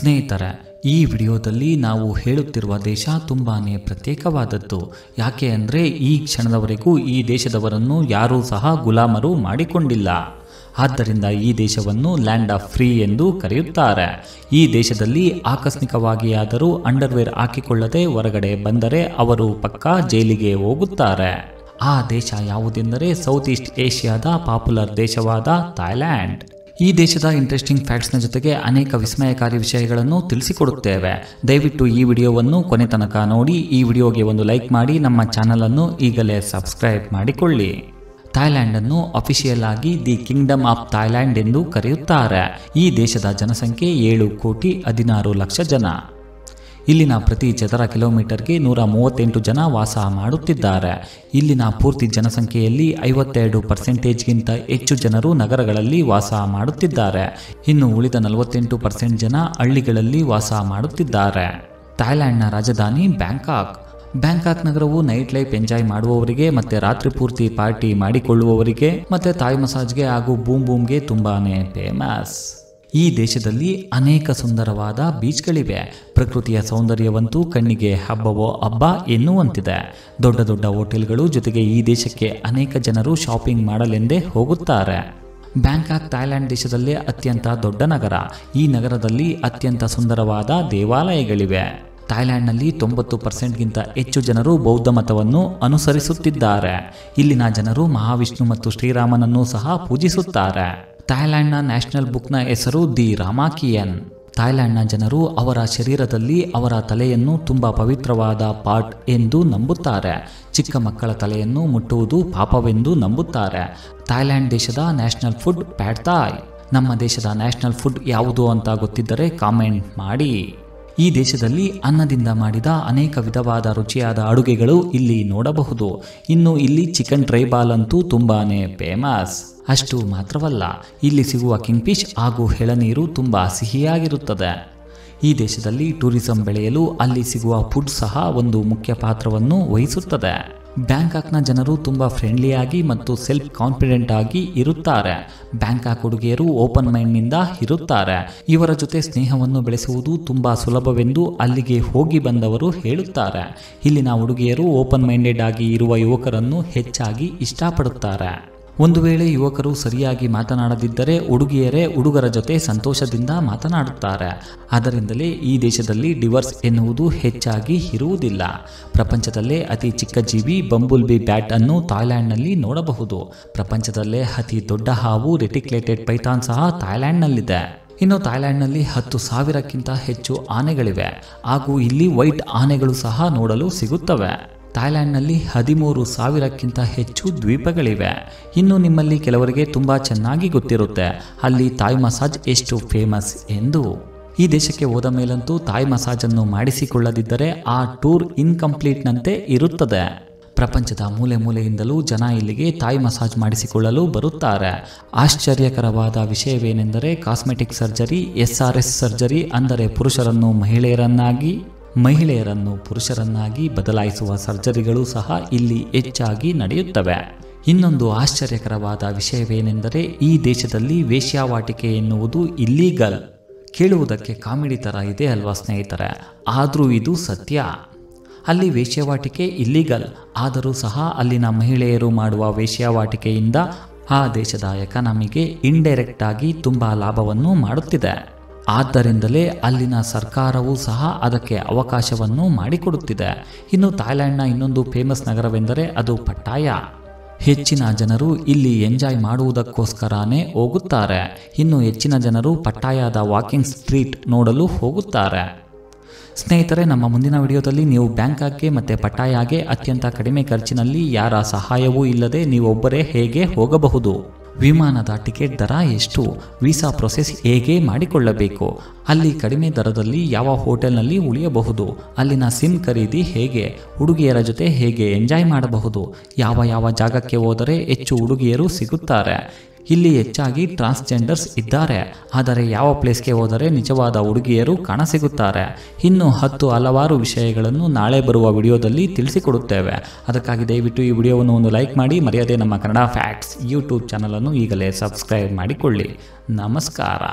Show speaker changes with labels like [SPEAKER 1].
[SPEAKER 1] ಸ್ನೇಹಿತರೆ, ಈ ವಿಡಿಯೋದಲ್ಲಿ ನಾವು ಹೇಳುತ್ತಿರುವ ದೇಶ ತುಂಬಾನೇ ಪ್ರತ್ಯೇಕವಾದದ್ದು. ಯಾಕೆ ಅಂದರೆ ಈ ಕ್ಷಣದವರೆಗೂ ಈ ದೇಶದವರನ್ನು ಯಾರೂ ಸಹ ಗುಲಾಮರು ಮಾಡಿಕೊಂಡಿಲ್ಲ. ಆದ್ದರಿಂದ ಈ ದೇಶವನ್ನು ಲ್ಯಾಂಡ್ ಆಫ್ ಫ್ರೀ ಎಂದು ಕರೆಯುತ್ತಾರೆ. ಈ ದೇಶದಲ್ಲಿ ಆಕಸ್ಮಿಕವಾಗಿಯಾದರೂ ಅಂಡರ್ವೇರ್ ಹಾಕಿಕೊಳ್ಳದೆ ಹೊರಗಡೆ ಬಂದರೆ ಅವರು ಪಕ್ಕಾ ಜೈಲಿಗೆ ಹೋಗುತ್ತಾರೆ. ಆ ದೇಶ ಯಾವುದೆಂದರೆ ಸೌತ್ ಈಸ್ಟ್ ಏಷ್ಯಾದ ಪಾಪ್ಯುಲರ್ ದೇಶವಾದ ಥಾಯ್ಲ್ಯಾಂಡ್. ಈ ದೇಶದ ಇಂಟ್ರೆಸ್ಟಿಂಗ್ ಫ್ಯಾಕ್ಟ್ಸ್ನ ಜೊತೆಗೆ ಅನೇಕ ವಿಸ್ಮಯಕಾರಿ ವಿಷಯಗಳನ್ನು ತಿಳಿಸಿಕೊಡುತ್ತೇವೆ. ದಯವಿಟ್ಟು ಈ ವಿಡಿಯೋವನ್ನು ಕೊನೆ ತನಕ ನೋಡಿ. ಈ ವಿಡಿಯೋಗೆ ಒಂದು ಲೈಕ್ ಮಾಡಿ, ನಮ್ಮ ಚಾನಲನ್ನು ಈಗಲೇ ಸಬ್ಸ್ಕ್ರೈಬ್ ಮಾಡಿಕೊಳ್ಳಿ. ಥಾಯ್ಲ್ಯಾಂಡ್ ಅನ್ನು ಅಫಿಷಿಯಲ್ ಆಗಿ ದಿ ಕಿಂಗ್ಡಮ್ ಆಫ್ ಥಾಯ್ಲ್ಯಾಂಡ್ ಎಂದು ಕರೆಯುತ್ತಾರೆ. ಈ ದೇಶದ ಜನಸಂಖ್ಯೆ 7,16,00,000 ಜನ. ಇಲ್ಲಿನ ಪ್ರತಿ ಚದರ ಕಿಲೋಮೀಟರ್ಗೆ 138 ಜನ ವಾಸ ಮಾಡುತ್ತಿದ್ದಾರೆ. ಇಲ್ಲಿನ ಪೂರ್ತಿ ಜನಸಂಖ್ಯೆಯಲ್ಲಿ 52%ಗಿಂತ ಹೆಚ್ಚು ಜನರು ನಗರಗಳಲ್ಲಿ ವಾಸ ಮಾಡುತ್ತಿದ್ದಾರೆ. ಇನ್ನು ಉಳಿದ 48% ಜನ ಹಳ್ಳಿಗಳಲ್ಲಿ ವಾಸ ಮಾಡುತ್ತಿದ್ದಾರೆ. ಥಾಯ್ಲ್ಯಾಂಡ್ನ ರಾಜಧಾನಿ ಬ್ಯಾಂಕಾಕ್. ಬ್ಯಾಂಕಾಕ್ ನಗರವು ನೈಟ್ ಲೈಫ್ ಎಂಜಾಯ್ ಮಾಡುವವರಿಗೆ ಮತ್ತೆ ರಾತ್ರಿ ಪೂರ್ತಿ ಪಾರ್ಟಿ ಮಾಡಿಕೊಳ್ಳುವವರಿಗೆ ಮತ್ತೆ ಥಾಯ್ ಮಸಾಜ್ಗೆ ಹಾಗೂ ಬೂಮ್ಗೆ ತುಂಬಾನೇ ಫೇಮಸ್. ಈ ದೇಶದಲ್ಲಿ ಅನೇಕ ಸುಂದರವಾದ ಬೀಚ್ಗಳಿವೆ. ಪ್ರಕೃತಿಯ ಸೌಂದರ್ಯವಂತೂ ಕಣ್ಣಿಗೆ ಹಬ್ಬವೋ ಹಬ್ಬ ಎನ್ನುವಂತಿದೆ. ದೊಡ್ಡ ದೊಡ್ಡ ಹೋಟೆಲ್ಗಳು, ಜೊತೆಗೆ ಈ ದೇಶಕ್ಕೆ ಅನೇಕ ಜನರು ಶಾಪಿಂಗ್ ಮಾಡಲೆಂದೇ ಹೋಗುತ್ತಾರೆ. ಬ್ಯಾಂಕಾಕ್ ಥಾಯ್ಲ್ಯಾಂಡ್ ದೇಶದಲ್ಲೇ ಅತ್ಯಂತ ದೊಡ್ಡ ನಗರ. ಈ ನಗರದಲ್ಲಿ ಅತ್ಯಂತ ಸುಂದರವಾದ ದೇವಾಲಯಗಳಿವೆ. ಥಾಯ್ಲ್ಯಾಂಡ್ನಲ್ಲಿ 90%ಗಿಂತ ಹೆಚ್ಚು ಜನರು ಬೌದ್ಧ ಮತವನ್ನು ಅನುಸರಿಸುತ್ತಿದ್ದಾರೆ. ಇಲ್ಲಿನ ಜನರು ಮಹಾವಿಷ್ಣು ಮತ್ತು ಶ್ರೀರಾಮನನ್ನು ಸಹ ಪೂಜಿಸುತ್ತಾರೆ. ಥಾಯ್ಲ್ಯಾಂಡ್ನ ನ್ಯಾಷನಲ್ ಬುಕ್ನ ಹೆಸರು ದಿ ರಾಮಾಕಿಯನ್. ಥಾಯ್ಲ್ಯಾಂಡ್ನ ಜನರು ಅವರ ಶರೀರದಲ್ಲಿ ಅವರ ತಲೆಯನ್ನು ತುಂಬ ಪವಿತ್ರವಾದ ಪಾರ್ಟ್ ಎಂದು ನಂಬುತ್ತಾರೆ. ಚಿಕ್ಕ ಮಕ್ಕಳ ತಲೆಯನ್ನು ಮುಟ್ಟುವುದು ಪಾಪವೆಂದು ನಂಬುತ್ತಾರೆ. ಥಾಯ್ಲ್ಯಾಂಡ್ ದೇಶದ ನ್ಯಾಷನಲ್ ಫುಡ್ ಪ್ಯಾಡ್ ಥಾಯ್. ನಮ್ಮ ದೇಶದ ನ್ಯಾಷನಲ್ ಫುಡ್ ಯಾವುದು ಅಂತ ಗೊತ್ತಿದ್ದರೆ ಕಾಮೆಂಟ್ ಮಾಡಿ. ಈ ದೇಶದಲ್ಲಿ ಅನ್ನದಿಂದ ಮಾಡಿದ ಅನೇಕ ವಿಧವಾದ ರುಚಿಯಾದ ಅಡುಗೆಗಳು ಇಲ್ಲಿ ನೋಡಬಹುದು. ಇನ್ನು ಇಲ್ಲಿ ಚಿಕನ್ ಡ್ರೈ ಬಾಲ್ ಅಂತೂ ತುಂಬಾನೇ ಫೇಮಸ್. ಅಷ್ಟು ಮಾತ್ರವಲ್ಲ, ಇಲ್ಲಿ ಸಿಗುವ ಕಿಂಗ್ ಫಿಶ್ ಹಾಗೂ ಎಳನೀರು ತುಂಬ ಸಿಹಿಯಾಗಿರುತ್ತದೆ. ಈ ದೇಶದಲ್ಲಿ ಟೂರಿಸಂ ಬೆಳೆಯಲು ಅಲ್ಲಿ ಸಿಗುವ ಫುಡ್ ಸಹ ಒಂದು ಮುಖ್ಯ ಪಾತ್ರವನ್ನು ವಹಿಸುತ್ತದೆ. ಬ್ಯಾಂಕಾಕ್ನ ಜನರು ತುಂಬ ಫ್ರೆಂಡ್ಲಿಯಾಗಿ ಮತ್ತು ಸೆಲ್ಫ್ ಕಾನ್ಫಿಡೆಂಟ್ ಆಗಿ ಇರುತ್ತಾರೆ. ಬ್ಯಾಂಕಾಕ್ ಹುಡುಗಿಯರು ಓಪನ್ ಮೈಂಡ್ನಿಂದ ಇರುತ್ತಾರೆ. ಇವರ ಜೊತೆ ಸ್ನೇಹವನ್ನು ಬೆಳೆಸುವುದು ತುಂಬ ಸುಲಭವೆಂದು ಅಲ್ಲಿಗೆ ಹೋಗಿ ಬಂದವರು ಹೇಳುತ್ತಾರೆ. ಇಲ್ಲಿನ ಹುಡುಗಿಯರು ಓಪನ್ ಮೈಂಡೆಡ್ ಆಗಿ ಇರುವ ಯುವಕರನ್ನು ಹೆಚ್ಚಾಗಿ ಇಷ್ಟಪಡುತ್ತಾರೆ. ಒಂದು ವೇಳೆ ಯುವಕರು ಸರಿಯಾಗಿ ಮಾತನಾಡದಿದ್ದರೆ ಹುಡುಗಿಯರೇ ಹುಡುಗರ ಜೊತೆ ಸಂತೋಷದಿಂದ ಮಾತನಾಡುತ್ತಾರೆ. ಆದ್ದರಿಂದಲೇ ಈ ದೇಶದಲ್ಲಿ ಡಿವೋರ್ಸ್ ಎನ್ನುವುದು ಹೆಚ್ಚಾಗಿ ಇರುವುದಿಲ್ಲ. ಪ್ರಪಂಚದಲ್ಲೇ ಅತಿ ಚಿಕ್ಕ ಜೀವಿ ಬಂಬುಲ್ ಬಿ ಬ್ಯಾಟ್ ಅನ್ನು ಥಾಯ್ಲ್ಯಾಂಡ್ನಲ್ಲಿ ನೋಡಬಹುದು. ಪ್ರಪಂಚದಲ್ಲೇ ಅತಿ ದೊಡ್ಡ ಹಾವು ರೆಟಿಕ್ಯುಲೇಟೆಡ್ ಪೈಥಾನ್ ಸಹ ಥಾಯ್ಲ್ಯಾಂಡ್ನಲ್ಲಿದೆ. ಇನ್ನು ಥಾಯ್ಲ್ಯಾಂಡ್ನಲ್ಲಿ 10,000ಕ್ಕಿಂತ ಹೆಚ್ಚು ಆನೆಗಳಿವೆ ಹಾಗೂ ಇಲ್ಲಿ ವೈಟ್ ಆನೆಗಳು ಸಹ ನೋಡಲು ಸಿಗುತ್ತವೆ. ಥಾಯ್ಲ್ಯಾಂಡ್ನಲ್ಲಿ 13,000ಕ್ಕಿಂತ ಹೆಚ್ಚು ದ್ವೀಪಗಳಿವೆ. ಇನ್ನು ನಿಮ್ಮಲ್ಲಿ ಕೆಲವರಿಗೆ ತುಂಬ ಚೆನ್ನಾಗಿ ಗೊತ್ತಿರುತ್ತೆ ಅಲ್ಲಿ ಥಾಯ್ ಮಸಾಜ್ ಎಷ್ಟು ಫೇಮಸ್ ಎಂದು. ಈ ದೇಶಕ್ಕೆ ಹೋದ ಮೇಲಂತೂ ಥಾಯ್ ಮಸಾಜನ್ನು ಮಾಡಿಸಿಕೊಳ್ಳದಿದ್ದರೆ ಆ ಟೂರ್ ಇನ್ಕಂಪ್ಲೀಟ್ನಂತೆ ಇರುತ್ತದೆ. ಪ್ರಪಂಚದ ಮೂಲೆ ಮೂಲೆಯಿಂದಲೂ ಜನ ಇಲ್ಲಿಗೆ ಥಾಯ್ ಮಸಾಜ್ ಮಾಡಿಸಿಕೊಳ್ಳಲು ಬರುತ್ತಾರೆ. ಆಶ್ಚರ್ಯಕರವಾದ ವಿಷಯವೇನೆಂದರೆ ಕಾಸ್ಮೆಟಿಕ್ ಸರ್ಜರಿ, SRS ಸರ್ಜರಿ ಅಂದರೆ ಪುರುಷರನ್ನು ಮಹಿಳೆಯರನ್ನು ಪುರುಷರನ್ನಾಗಿ ಬದಲಾಯಿಸುವ ಸರ್ಜರಿಗಳು ಸಹ ಇಲ್ಲಿ ಹೆಚ್ಚಾಗಿ ನಡೆಯುತ್ತವೆ. ಇನ್ನೊಂದು ಆಶ್ಚರ್ಯಕರವಾದ ವಿಷಯವೇನೆಂದರೆ ಈ ದೇಶದಲ್ಲಿ ವೇಶ್ಯಾವಾಟಿಕೆ ಎನ್ನುವುದು ಇಲ್ಲೀಗಲ್. ಕೇಳುವುದಕ್ಕೆ ಕಾಮಿಡಿ ಥರ ಇದೆ ಅಲ್ವಾ ಸ್ನೇಹಿತರೆ? ಆದರೂ ಇದು ಸತ್ಯ. ಅಲ್ಲಿ ವೇಶ್ಯಾವಾಟಿಕೆ ಇಲ್ಲೀಗಲ್ ಆದರೂ ಸಹ ಅಲ್ಲಿನ ಮಹಿಳೆಯರು ಮಾಡುವ ವೇಶ್ಯಾವಾಟಿಕೆಯಿಂದ ಆ ದೇಶದ ಎಕಾನಮಿಗೆ ಇಂಡೈರೆಕ್ಟ್ ಆಗಿ ತುಂಬ ಲಾಭವನ್ನು ಮಾಡುತ್ತಿದೆ. ಆದ್ದರಿಂದಲೇ ಅಲ್ಲಿನ ಸರ್ಕಾರವೂ ಸಹ ಅದಕ್ಕೆ ಅವಕಾಶವನ್ನು ಮಾಡಿಕೊಡುತ್ತಿದೆ. ಇನ್ನು ಥಾಯ್ಲ್ಯಾಂಡ್ನ ಇನ್ನೊಂದು ಫೇಮಸ್ ನಗರವೆಂದರೆ ಅದು ಪಟ್ಟಾಯ. ಹೆಚ್ಚಿನ ಜನರು ಇಲ್ಲಿ ಎಂಜಾಯ್ ಮಾಡುವುದಕ್ಕೋಸ್ಕರನೇ ಹೋಗುತ್ತಾರೆ. ಇನ್ನು ಹೆಚ್ಚಿನ ಜನರು ಪಟ್ಟಾಯದ ವಾಕಿಂಗ್ ಸ್ಟ್ರೀಟ್ ನೋಡಲು ಹೋಗುತ್ತಾರೆ. ಸ್ನೇಹಿತರೆ, ನಮ್ಮ ಮುಂದಿನ ವಿಡಿಯೋದಲ್ಲಿ ನೀವು ಬ್ಯಾಂಕಾಕ್ಗೆ ಮತ್ತು ಪಟ್ಟಾಯಾಗೆ ಅತ್ಯಂತ ಕಡಿಮೆ ಖರ್ಚಿನಲ್ಲಿ ಯಾರ ಸಹಾಯವೂ ಇಲ್ಲದೆ ನೀವೊಬ್ಬರೇ ಹೇಗೆ ಹೋಗಬಹುದು, ವಿಮಾನದ ಟಿಕೆಟ್ ದರ ಎಷ್ಟು, ವೀಸಾ ಪ್ರೊಸೆಸ್ ಹೇಗೆ ಮಾಡಿಕೊಳ್ಳಬೇಕು, ಅಲ್ಲಿ ಕಡಿಮೆ ದರದಲ್ಲಿ ಯಾವ ಹೋಟೆಲ್ನಲ್ಲಿ ಉಳಿಯಬಹುದು, ಅಲ್ಲಿನ ಸಿಮ್ ಖರೀದಿ ಹೇಗೆ, ಹುಡುಗಿಯರ ಜೊತೆ ಹೇಗೆ ಎಂಜಾಯ್ ಮಾಡಬಹುದು, ಯಾವ ಜಾಗಕ್ಕೆ ಹೋದರೆ ಹೆಚ್ಚು ಹುಡುಗಿಯರು ಸಿಗುತ್ತಾರೆ, ಇಲ್ಲಿ ಹೆಚ್ಚಾಗಿ ಟ್ರಾನ್ಸ್ಜೆಂಡರ್ಸ್ ಇದ್ದಾರೆ, ಆದರೆ ಯಾವ ಪ್ಲೇಸ್ಗೆ ಹೋದರೆ ನಿಜವಾದ ಹುಡುಗಿಯರು ಕಾಣಸಿಗುತ್ತಾರೆ. ಇನ್ನು ಹಲವಾರು ವಿಷಯಗಳನ್ನು ನಾಳೆ ಬರುವ ವಿಡಿಯೋದಲ್ಲಿ ತಿಳಿಸಿಕೊಡುತ್ತೇವೆ. ಅದಕ್ಕಾಗಿ ದಯವಿಟ್ಟು ಈ ವಿಡಿಯೋವನ್ನು ಒಂದು ಲೈಕ್ ಮಾಡಿ, ಮರೆಯದೆ ನಮ್ಮ ಕನ್ನಡ ಫ್ಯಾಕ್ಟ್ಸ್ ಯೂಟ್ಯೂಬ್ ಚಾನಲನ್ನು ಈಗಲೇ ಸಬ್ಸ್ಕ್ರೈಬ್ ಮಾಡಿಕೊಳ್ಳಿ. ನಮಸ್ಕಾರ.